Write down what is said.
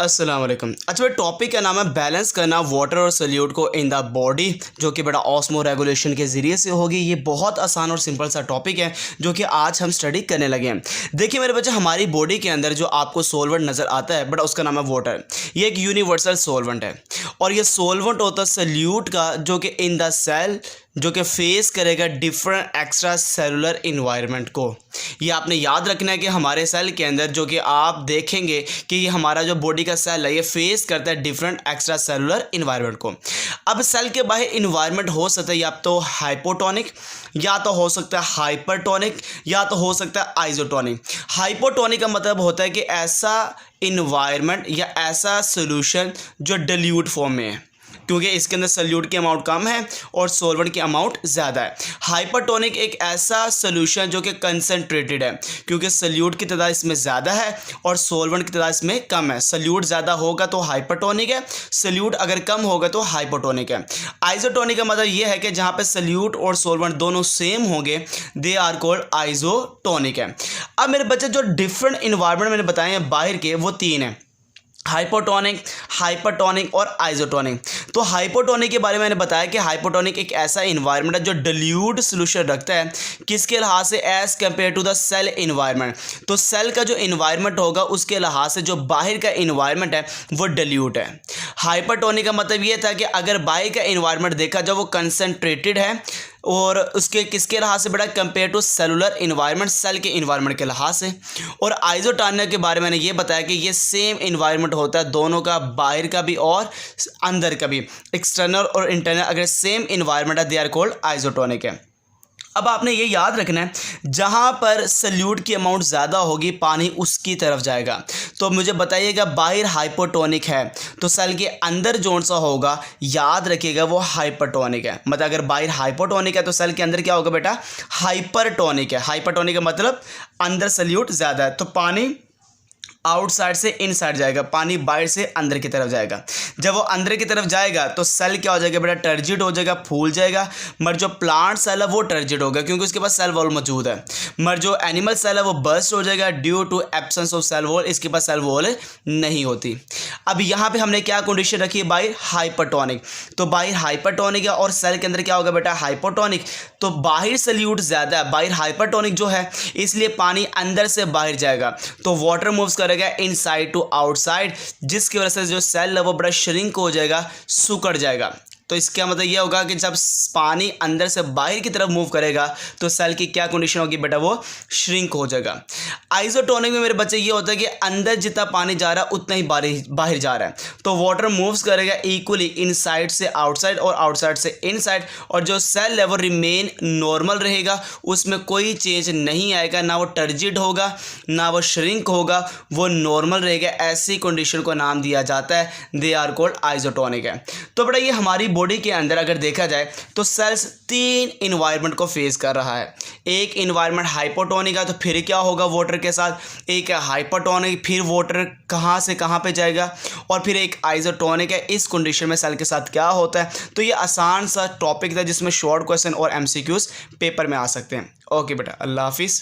अस्सलाम वालेकुम। अच्छा भाई, टॉपिक का नाम है बैलेंस करना वाटर और सल्यूट को इन द बॉडी, जो कि बेटा ऑस्मो रेगुलेशन के ज़रिए से होगी। ये बहुत आसान और सिंपल सा टॉपिक है जो कि आज हम स्टडी करने लगे हैं। देखिए मेरे बच्चे, हमारी बॉडी के अंदर जो आपको सोलवेंट नज़र आता है बेटा, उसका नाम है वाटर। ये एक यूनिवर्सल सोलवेंट है और ये सोलवेंट होता है सल्यूट का, जो कि इन द सेल जो कि फेस करेगा डिफरेंट एक्स्ट्रा सेलुलर इन्वायरमेंट को। ये आपने याद रखना है कि हमारे सेल के अंदर जो कि आप देखेंगे कि ये हमारा जो बॉडी का सेल है ये फेस करता है डिफरेंट एक्स्ट्रा सेलुलर इन्वायरमेंट को। अब सेल के बाहर इन्वायरमेंट हो सकता है या तो हाइपोटोनिक, या तो हो सकता है हाइपरटोनिक, या तो हो सकता है आइसोटोनिक। हाइपोटोनिक का मतलब होता है कि ऐसा इन्वायरमेंट या ऐसा सोल्यूशन जो डिल्यूट फॉर्म में है, क्योंकि इसके अंदर सल्यूट की अमाउंट कम है और सोलवेंट की अमाउंट ज़्यादा है। हाइपरटोनिक एक ऐसा सोल्यूशन जो कि कंसनट्रेटेड है, क्योंकि सल्यूट की तादाद इसमें ज़्यादा है और सोलवेंट की तादाद इसमें कम है। सल्यूट ज़्यादा होगा तो हाइपरटोनिक है, सल्यूट अगर कम होगा तो हाइपोटोनिक है। आइसोटोनिक का मतलब ये है कि जहाँ पे सल्यूट और सोलवेंट दोनों सेम होंगे, दे आर कॉल्ड आइसोटोनिक है। अब मेरे बच्चे, जो डिफरेंट इन्वायरमेंट मैंने बताए हैं बाहर के, वो तीन हैं: हाइपोटोनिक, हाइपरटोनिक और आइसोटोनिक। तो हाइपोटोनिक के बारे में मैंने बताया कि हाइपोटोनिक एक ऐसा इन्वायरमेंट है जो डिल्यूट सोल्यूशन रखता है, किसके लिहाज से, as compare to the cell environment. तो सेल का जो इन्वायरमेंट होगा उसके लिहाज से जो बाहर का इन्वायरमेंट है वो डिल्यूट है। हाइपरटोनिक का मतलब ये था कि अगर बाहर का इन्वायरमेंट देखा जाए वो कंसनट्रेटेड है और उसके किसके लिहाज से बेटा, compare to cellular environment, cell के इन्वायरमेंट के लिहाज से। और आइसोटोनिक के बारे में मैंने ये बताया कि ये सेम इन्वायरमेंट होता है दोनों का, बाहर का भी और अंदर का भी, एक्सटर्नल और इंटरनल अगर सेम इन्वायरमेंट है, दे आर कॉल्ड आइसोटोनिक है। अब आपने ये याद रखना है, जहाँ पर सल्यूट की अमाउंट ज़्यादा होगी पानी उसकी तरफ जाएगा। तो मुझे बताइएगा, बाहर हाइपोटोनिक है तो सेल के अंदर जोन सा होगा, याद रखिएगा वो हाइपरटोनिक है। मतलब अगर बाहर हाइपोटोनिक है तो सेल के अंदर क्या होगा बेटा, हाइपरटोनिक है। हाइपरटोनिक का मतलब अंदर सल्यूट ज़्यादा है तो पानी आउटसाइड से इनसाइड जाएगा, पानी बाहर से अंदर की तरफ जाएगा। जब वो अंदर की तरफ जाएगा तो सेल क्या हो जाएगा बेटा, टर्जिड हो जाएगा, फूल जाएगा। मगर जो प्लांट सेल है वो टर्जिड होगा क्योंकि उसके पास सेल वॉल मौजूद है। मगर जो एनिमल सेल है वो बर्स्ट हो जाएगा due to absence of cell wall, इसके पास सेल वॉल नहीं होती। अब यहाँ पे हमने क्या कंडीशन रखी है, बाहर हाइपरटोनिक। तो बाहर हाइपरटोनिक है और सेल के अंदर क्या होगा बेटा, हाइपोटोनिक। तो बाहर सल्यूट ज़्यादा है, बाहर हाइपरटोनिक जो है, इसलिए पानी अंदर से बाहर जाएगा तो वाटर मूव्स करेगा इनसाइड टू आउटसाइड, जिसकी वजह से जो सेल है वो बड़ा श्रिंक हो जाएगा, सुकड़ जाएगा। तो इसका मतलब ये होगा कि जब पानी अंदर से बाहर की तरफ मूव करेगा तो सेल की क्या कंडीशन होगी बेटा, वो श्रिंक हो जाएगा। आइसोटोनिक में मेरे बच्चे ये होता है कि अंदर जितना पानी जा रहा है उतना ही बाहर जा रहा है, तो वाटर मूव्स करेगा इक्वली इनसाइड से आउटसाइड और आउटसाइड से इनसाइड, और जो सेल लेवल रिमेन नॉर्मल रहेगा, उसमें कोई चेंज नहीं आएगा, ना वो टर्जिड होगा ना वो श्रिंक होगा, वो नॉर्मल रहेगा। ऐसी कंडीशन को नाम दिया जाता है, दे आर कॉल्ड आइसोटोनिक है। तो बेटा ये हमारी बॉडी के अंदर अगर देखा जाए तो सेल्स तीन इन्वायरमेंट को फेस कर रहा है। एक इन्वायरमेंट हाइपोटोनिक है तो फिर क्या होगा वाटर के साथ, एक है हाइपरटोनिक, फिर वाटर कहाँ से कहाँ पे जाएगा, और फिर एक आइसोटोनिक है। इस कंडीशन में सेल के साथ क्या होता है। तो ये आसान सा टॉपिक था जिसमें शॉर्ट क्वेश्चन और एमसीक्यूज पेपर में आ सकते हैं। ओके बेटा, अल्लाह हाफिज़।